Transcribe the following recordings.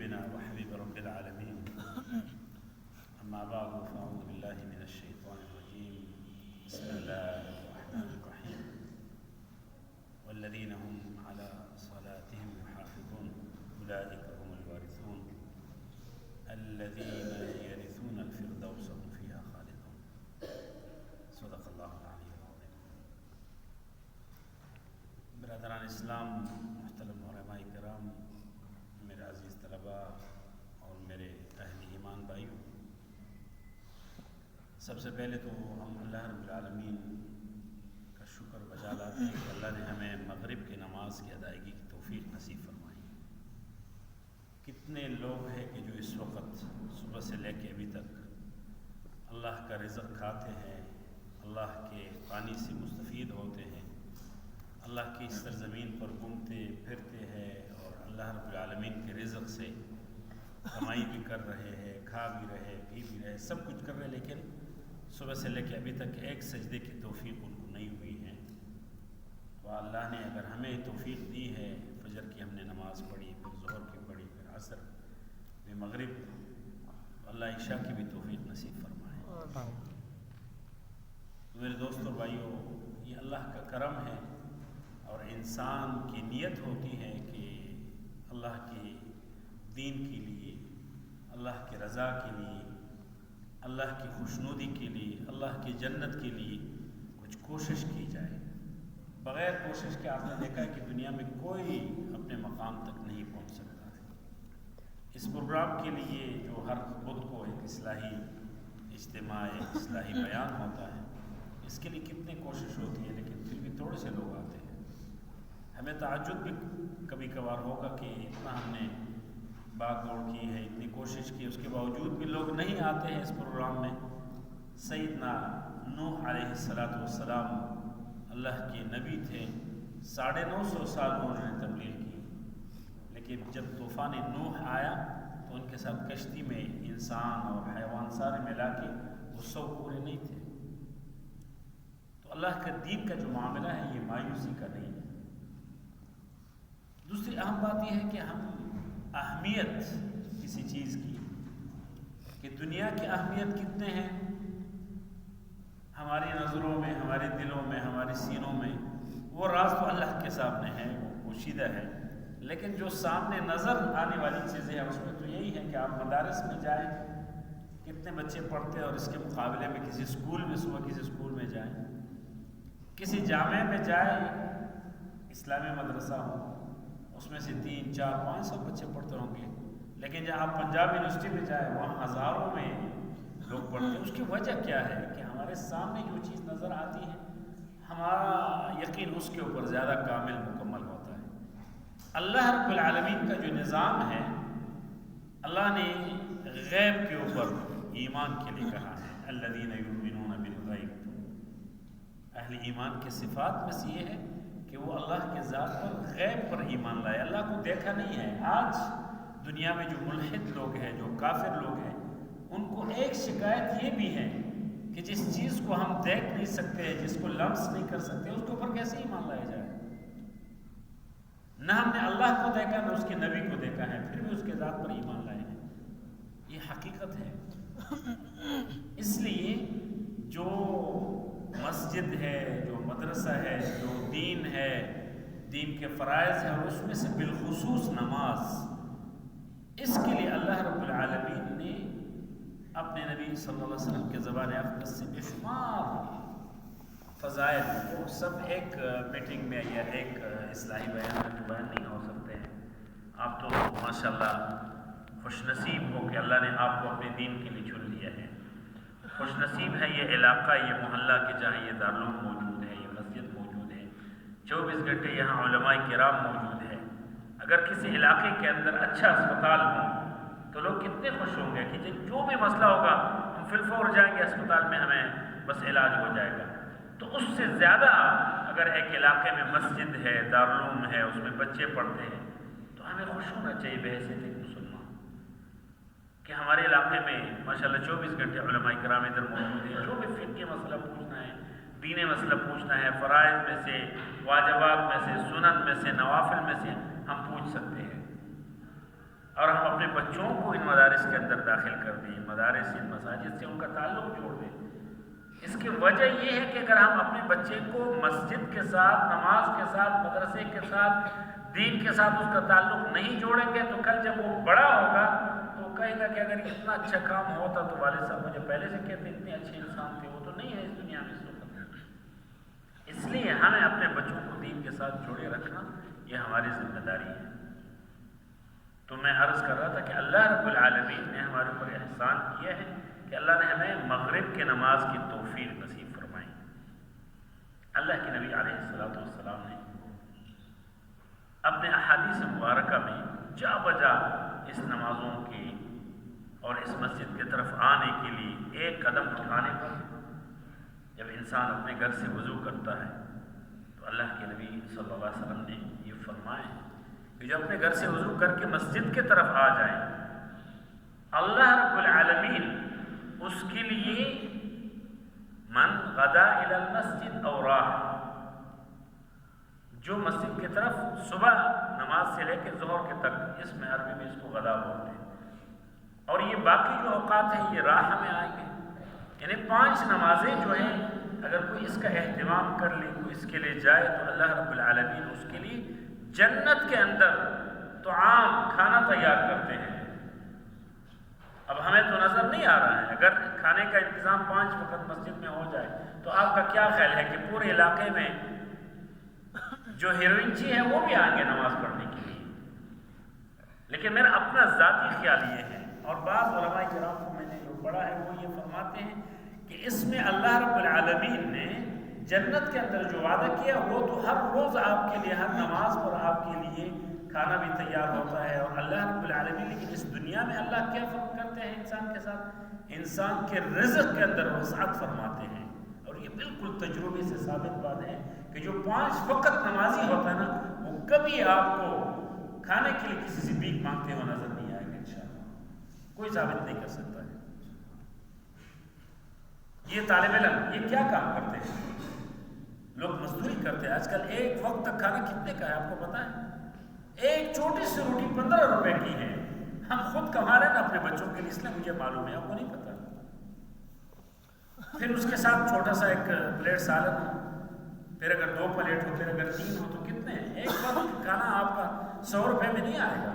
حبيبنا وحبيب رب العالمين. أما بعد فأعوذ بالله من الشيطان الرجيم. بسم الله الرحمن الرحيم. والذين هم على صلاتهم يحافظون أولئك هم الوارثون الذين يرثون الفردوس هم فيها خالدون. صدق الله العلي العظيم. برادران اسلام، محترم علماء کرام، میرے عزیز طلباء اور میرے اہل ایمان بھائیوں، سب سے پہلے تو ہم اللہ رب العالمین کا شکر بجا لاتے ہیں کہ اللہ نے ہمیں مغرب کی نماز کی ادائیگی کی توفیق نصیب فرمائی. کتنے لوگ ہیں کہ جو اس وقت صبح سے لے کے ابھی تک اللہ کا رزق کھاتے ہیں، اللہ کے پانی سے مستفید ہوتے ہیں، اللہ کی سرزمین پر گھومتے پھرتے ہیں اور اللہ رب العالمین کے رزق سے کمائی بھی کر رہے ہیں، کھا بھی رہے، پی بھی رہے، سب کچھ کر رہے، لیکن صبح سے لے کے ابھی تک ایک سجدے کی توفیق ان کو نہیں ہوئی ہے. تو اللہ نے اگر ہمیں توفیق دی ہے، فجر کی ہم نے نماز پڑھی، پھر ظہر کی پڑھی، پھر عصر، پھر مغرب، اللہ عشاء کی بھی توفیق نصیب فرمائے. میرے دوست اور بھائیوں، یہ اللہ کا کرم ہے اور انسان کی نیت ہوتی ہے کہ اللہ کے دین کے لیے، اللہ کے رضا کے لیے، اللہ کی خوشنودی کے لیے، اللہ کی جنت کے لیے کچھ کوشش کی جائے. بغیر کوشش کے آپ نے دیکھا ہے کہ دنیا میں کوئی اپنے مقام تک نہیں پہنچ سکتا ہے. اس پروگرام کے لیے جو ہر بدھ کو ایک اصلاحی اجتماع، ایک اصلاحی بیان ہوتا ہے، اس کے لیے کتنی کوشش ہوتی ہے، لیکن پھر بھی تھوڑے سے لوگ آتے ہیں. ہمیں تعجب بھی کبھی کبھار ہوگا کہ اتنا ہم نے باغ دوڑ کی ہے، اتنی کوشش کی، اس کے باوجود بھی لوگ نہیں آتے ہیں اس پروگرام میں. سیدنا نوح علیہ السلام اللہ کے نبی تھے، 950 سال انہوں نے تبلیغ کی، لیکن جب طوفان نوح آیا تو ان کے ساتھ کشتی میں انسان اور حیوان سارے ملا کے وہ 100 پورے نہیں تھے. تو اللہ کا دین کا جو معاملہ ہے یہ مایوسی کا نہیں ہے. دوسری اہم بات یہ ہے کہ ہم اہمیت کسی چیز کی، کہ دنیا کی اہمیت کتنے ہیں ہماری نظروں میں، ہمارے دلوں میں، ہمارے سینوں میں، وہ راز تو اللہ کے سامنے ہے، وہ پوشیدہ ہے. لیکن جو سامنے نظر آنے والی چیزیں ہیں اس میں تو یہی ہے کہ آپ مدارس میں جائیں، کتنے بچے پڑھتے ہیں، اور اس کے مقابلے میں کسی اسکول میں، صبح کسی اسکول میں جائیں، کسی جامعہ میں جائیں، اسلامی مدرسہ ہو، اس میں سے 300، 400، 500 بچے پڑھتے ہوں گے. لیکن جب آپ پنجاب یونیورسٹی میں جائیں وہاں ہزاروں میں لوگ پڑھتے ہیں. اس کی وجہ کیا ہے کہ ہمارے سامنے جو چیز نظر آتی ہے ہمارا یقین اس کے اوپر زیادہ کامل مکمل ہوتا ہے. اللہ رب العالمین کا جو نظام ہے، اللہ نے غیب کے اوپر ایمان کے لیے کہا ہے، الذین یؤمنون بالغیب. اہل ایمان کے صفات میں سے یہ ہے کہ وہ اللہ کے ذات پر، غیب پر ایمان لائے. اللہ کو دیکھا نہیں ہے. آج دنیا میں جو ملحد لوگ ہیں، جو کافر لوگ ہیں، ان کو ایک شکایت یہ بھی ہے کہ جس چیز کو ہم دیکھ نہیں سکتے، جس کو لمس نہیں کر سکتے، اس کے اوپر کیسے ایمان لایا جائے. نہ ہم نے اللہ کو دیکھا، نہ اس کے نبی کو دیکھا ہے، پھر بھی اس کے ذات پر ایمان لائے ہیں. یہ حقیقت ہے. اس لیے جو مسجد ہے، جو مدرسہ ہے، جو دین ہے، دین کے فرائض ہیں، اور اس میں سے بالخصوص نماز، اس کے لیے اللہ رب العالمین نے اپنے نبی صلی اللہ علیہ وسلم کے زبان اقدس سے بے شمار فضائل، وہ سب ایک میٹنگ میں یا ایک اصلاحی بیان میں بیان نہیں ہو سکتے ہیں. آپ تو ماشاءاللہ خوش نصیب ہو کہ اللہ نے آپ کو اپنے دین کے لیے چن لیا ہے. خوش نصیب ہے یہ علاقہ، یہ محلہ کہ جہاں یہ دارالعلوم موجود ہے، یہ مسجد موجود ہے، 24 گھنٹے یہاں علماء کرام موجود ہے. اگر کسی علاقے کے اندر اچھا اسپتال ہو تو لوگ کتنے خوش ہوں گے کہ جو بھی مسئلہ ہوگا ہم فی الفور جائیں گے اسپتال میں، ہمیں بس علاج ہو جائے گا. تو اس سے زیادہ اگر ایک علاقے میں مسجد ہے، دارالعلوم ہے، اس میں بچے پڑھتے ہیں، تو ہمیں خوش ہونا چاہیے بحیثیت ایک مسلمان کہ ہمارے علاقے میں ماشاءاللہ 24 گھنٹے علماء کرام ادھر موجود ہیں. جو بھی فقہ مسئلہ پوچھنا ہے، دینی مسئلہ پوچھنا ہے، فرائض میں سے، واجبات میں سے، سنن میں سے، نوافل میں سے ہم پوچھ سکتے ہیں. اور ہم اپنے بچوں کو ان مدارس کے اندر داخل کر دیں، ان مدارس ان مساجد سے ان کا تعلق جوڑ دیں۔ اس کی وجہ یہ ہے کہ اگر ہم اپنے بچے کو مسجد کے ساتھ، نماز کے ساتھ، مدرسے کے ساتھ، دین کے ساتھ اس کا تعلق نہیں جوڑیں گے تو کل جب وہ بڑا ہوگا تو کہے گا کہ اگر اتنا اچھا کام ہوتا تو والد صاحب مجھے پہلے سے کہتے اتنے اچھے انسان تھے، وہ تو نہیں ہے اس دنیا میں اس وقت۔ اس لیے ہمیں اپنے بچوں کو دین کے ساتھ جوڑے رکھنا یہ ہماری ذمہ داری ہے۔ تو میں عرض کر رہا تھا کہ اللہ رب العالمین نے ہمارے اوپر احسان کیا ہے کہ اللہ نے ہمیں مغرب کے نماز کی توفیق نصیب فرمائی۔ اللہ کے نبی علیہ السلام نے اپنے احادیث مبارکہ میں جا بجا اس نمازوں کے اور اس مسجد کی طرف آنے کے لیے ایک قدم اٹھانے پر، جب انسان اپنے گھر سے وضو کرتا ہے تو اللہ کے نبی صلی اللہ علیہ وسلم نے یہ فرمایا کہ جو اپنے گھر سے وضو کر کے مسجد کی طرف آ جائیں، اللہ رب العالمین اس کے لیے من غدا الی المسجد او راح، جو مسجد کی طرف صبح نماز سے لے کے ظہر کے تک، اس میں عربی میں اس کو غدا بولتے ہیں، اور یہ باقی جو اوقات ہیں یہ راح میں آئیں گے، یعنی 5 نمازیں جو ہیں اگر کوئی اس کا اہتمام کر لے، کوئی اس کے لیے جائے تو اللہ رب العالمین اس کے لیے جنت کے اندر طعام کھانا تیار کرتے ہیں۔ اب ہمیں تو نظر نہیں آ رہا ہے، اگر کھانے کا انتظام 5 وقت مسجد میں ہو جائے تو آپ کا کیا خیال ہے کہ پورے علاقے میں جو ہیروئنچی ہے وہ بھی آئیں گے نماز پڑھنے کے لیے؟ لیکن میرا اپنا ذاتی خیال یہ ہے، اور بعض علماء کرام کو میں نے جو پڑھا ہے وہ یہ فرماتے ہیں کہ اس میں اللہ رب العالمین نے جنت کے اندر جو وعدہ کیا وہ تو ہر روز آپ کے لیے، ہر نماز پر آپ کے لیے کھانا بھی تیار ہوتا ہے، اور اللہ رب العالمین لیکن اس دنیا میں اللہ کیا فرق کرتے ہیں انسان کے ساتھ؟ انسان کے رزق کے اندر وسعت فرماتے ہیں، اور یہ بالکل تجربے سے ثابت بات ہے کہ جو 5 وقت نمازی ہوتا ہے نا وہ کبھی آپ کو کھانے کے لیے کسی سے بھیک مانگتے ہوئے نظر نہیں آئے گا انشاءاللہ، کوئی ثابت نہیں کر سکتا ہے۔ یہ طالب علم یہ کیا کام کرتے ہیں؟ لوگ مزدوری کرتے ہیں، آج کل ایک وقت تک کھانا کتنے کا ہے آپ کو پتا ہے؟ ایک چھوٹی سی روٹی 15 روپے کی ہے، ہم خود کما رہے ہیں نا اپنے بچوں کے لیے، اس لیے مجھے معلوم ہے، آپ کو نہیں پتا۔ پھر اس کے ساتھ چھوٹا سا ایک پلیٹ سالن ہو، پھر اگر 2 پلیٹ ہو، پھر اگر 3 ہو تو کتنے ہیں؟ ایک وقت کھانا آپ کا 100 روپے میں نہیں آئے گا،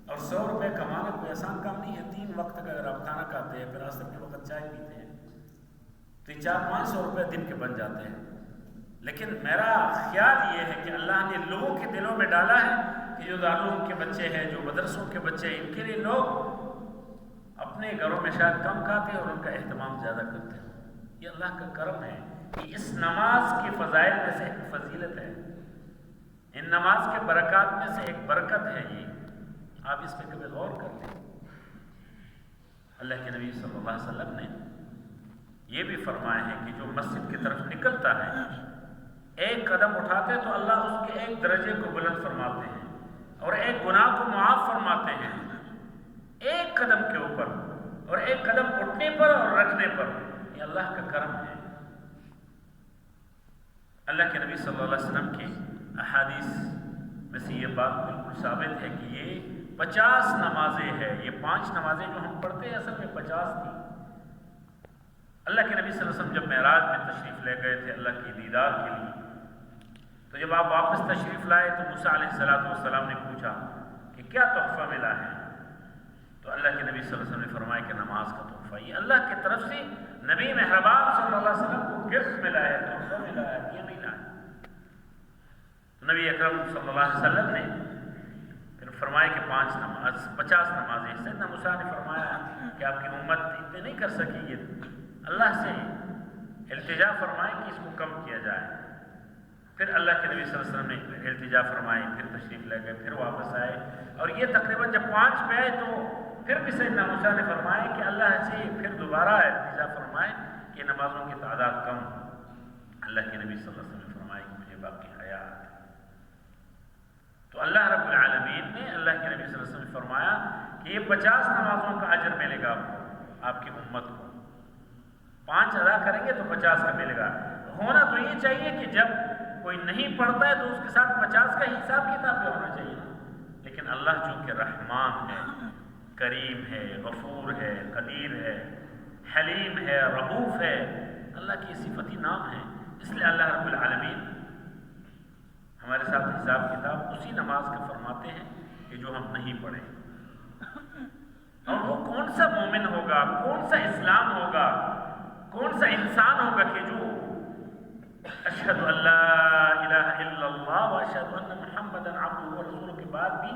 اور 100 روپے کمانا کوئی آسان کام نہیں ہے۔ 3 وقت کا اگر آپ کھانا کھاتے ہیں، پھر عصر کے وقت چائے پیتے ہیں تو 400-500 روپے دن کے بن جاتے ہیں۔ لیکن میرا خیال یہ ہے کہ اللہ نے لوگوں کے دلوں میں ڈالا ہے کہ جو دارالعلوم کے بچے ہیں، جو مدرسوں کے بچے ہیں، ان کے لیے لوگ اپنے گھروں میں شاید کم کھاتے ہیں اور ان کا اہتمام زیادہ کرتے ہیں۔ یہ اللہ کا کرم ہے کہ اس نماز کے فضائل میں سے ایک فضیلت ہے، ان نماز کے برکات میں سے ایک برکت ہے، یہ آپ اس پہ کبھی غور کر لیں۔ اللہ کے نبی صلی اللہ علیہ وسلم نے یہ بھی فرمایا ہے کہ جو مسجد کی طرف نکلتا ہے، ایک قدم اٹھاتے تو اللہ اس کے ایک درجے کو بلند فرماتے ہیں اور ایک گناہ کو معاف فرماتے ہیں، ایک قدم کے اوپر، اور ایک قدم اٹھنے پر اور رکھنے پر۔ یہ اللہ کا کرم ہے۔ اللہ کے نبی صلی اللہ علیہ وسلم کی احادیث میں سے یہ بات بالکل ثابت ہے کہ یہ 50 نمازیں ہیں، یہ 5 نمازیں جو ہم پڑھتے ہیں اصل میں 50 تھی۔ اللہ کے نبی صلی اللہ علیہ وسلم جب معراج میں تشریف لے گئے تھے اللہ کی دیدار کے لیے، تو جب آپ واپس تشریف لائے تو موسیٰ علیہ السلام نے پوچھا کہ کیا تحفہ ملا ہے؟ تو اللہ کے نبی صلی اللہ علیہ وسلم نے فرمایا کہ نماز کا تحفہ، یہ اللہ کی طرف سے نبی مہربان صلی اللہ علیہ وسلم کو گفٹ ملا ہے، تحفہ ملا ہے، یہ ملا ہے۔ تو نبی اکرم صلی اللہ علیہ وسلم نے پھر فرمایا کہ 50 نمازیں۔ سیدنا موسیٰ نے فرمایا کہ آپ کی امت اتنے نہیں کر سکی، یہ اللہ سے التجا فرمائے کہ اس کو کم کیا جائے۔ پھر اللہ کے نبی صلی اللہ علیہ وسلم نے التجا فرمائی، پھر تشریف لے گئے، پھر واپس آئے، اور یہ تقریباً جب 5 پہ آئے تو پھر بھی سیدنا موسیٰ نے فرمایا کہ اللہ سے پھر دوبارہ التجا فرمائے کہ نمازوں کی تعداد کم۔ اللہ کے نبی صلی اللہ علیہ وسلم نے فرمایا کہ مجھے باقی حیات ہے۔ تو اللہ رب العالمین نے اللہ کے نبی صلی اللہ علیہ وسلم نے فرمایا کہ یہ 50 نمازوں کا اجر ملے گا آپ کو، آپ کی امت کو۔ 5 ادا کریں گے تو 50 کا ملے گا۔ ہونا تو یہ چاہیے کہ جب کوئی نہیں پڑھتا ہے تو اس کے ساتھ 50 کا حساب کتاب بھی ہونا چاہیے، لیکن اللہ چونکہ رحمان ہے، کریم ہے، غفور ہے، قدیر ہے، حلیم ہے، رؤوف ہے، اللہ کی صفتی نام ہے، اس لیے اللہ رب العالمین ہمارے ساتھ حساب کتاب اسی نماز کا فرماتے ہیں کہ جو ہم نہیں پڑھیں۔ اور وہ کون سا مومن ہوگا، کون سا اسلام ہوگا، کون سا انسان ہوگا کہ جو اشہد ان لا الہ الا اللہ و اشہد ان محمد عبدہ و رسولہ کے بعد بھی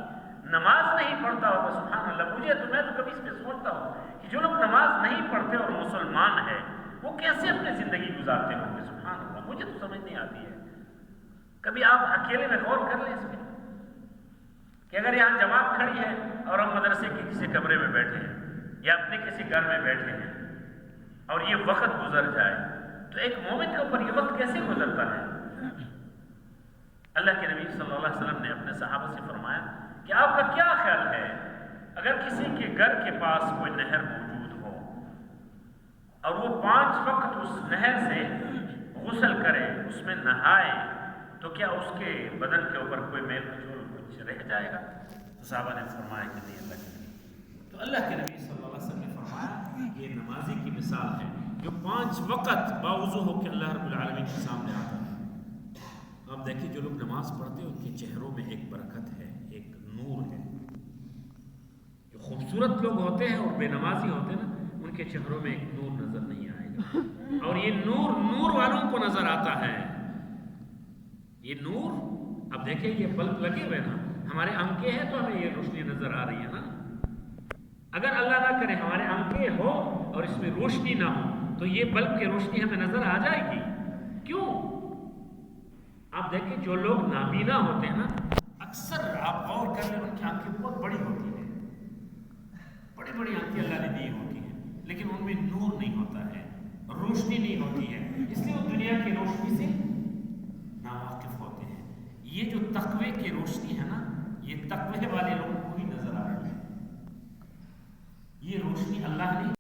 نماز نہیں پڑھتا ہوگا۔ سبحان اللہ، میں تو کبھی اس پہ سوچتا ہوں کہ جو لوگ نماز نہیں پڑھتے اور مسلمان ہیں وہ کیسے اپنی زندگی گزارتے ہوں گے۔ سبحان اللہ، مجھے تو سمجھ نہیں آتی ہے۔ کبھی آپ اکیلے میں غور کر لیں اس پہ کہ اگر یہاں جماعت کھڑی ہے اور ہم مدرسے کے کسی کمرے میں بیٹھے ہیں یا اپنے کسی گھر میں بیٹھے ہیں اور یہ وقت گزر جائے تو ایک مومن کے اوپر یہ وقت کیسے گزرتا ہے؟ اللہ کے نبی صلی اللہ علیہ وسلم نے اپنے صحابہ سے فرمایا کہ آپ کا کیا خیال ہے اگر کسی کے گھر کے پاس کوئی نہر موجود ہو اور وہ 5 وقت اس نہر سے غسل کرے، اس میں نہائے، تو کیا اس کے بدن کے اوپر کوئی میل کچھ رہ جائے گا؟ تو صحابہ نے فرمایا کہ نہیں اللہ کے نبی۔ تو اللہ کے نبی صلی اللہ علیہ وسلم نے فرمایا یہ نمازی کی مثال ہے جو 5 وقت باوضو ہو کے اللہ رب العالمین کے سامنے آتا ہے۔ آپ دیکھیں جو لوگ نماز پڑھتے ہیں ان کے چہروں میں ایک برکت ہے، ایک نور ہے۔ جو خوبصورت لوگ ہوتے ہیں اور بے نمازی ہوتے ہیں نا، ان کے چہروں میں ایک نور نظر نہیں آئے گا، اور یہ نور والوں کو نظر آتا ہے۔ یہ نور، اب دیکھیں یہ بلب لگے ہوئے نا، ہمارے آنکھیں ہیں تو ہمیں یہ روشنی نظر آ رہی ہے نا۔ اگر اللہ نہ کرے ہمارے آنکھیں ہو اور اس میں روشنی نہ ہو تو یہ بلب کی روشنی ہمیں نظر آ جائے گی؟ کیوں؟ آپ دیکھیں جو لوگ نابینا ہوتے ہیں نا، اکثر آپ غور کر لیں ان کی آنکھیں بہت بڑی ہوتی ہیں، بڑی بڑی آنکھیں اللہ نے دی ہوتی ہیں، لیکن ان میں نور نہیں ہوتا ہے، روشنی نہیں ہوتی ہے، اس لیے وہ دنیا کی روشنی سے ناواقف ہوتے ہیں۔ یہ جو تقوی کی روشنی ہے نا، یہ تقوی والے لوگوں کو ہی نظر آ رہی ہے۔ یہ روشنی اللہ نے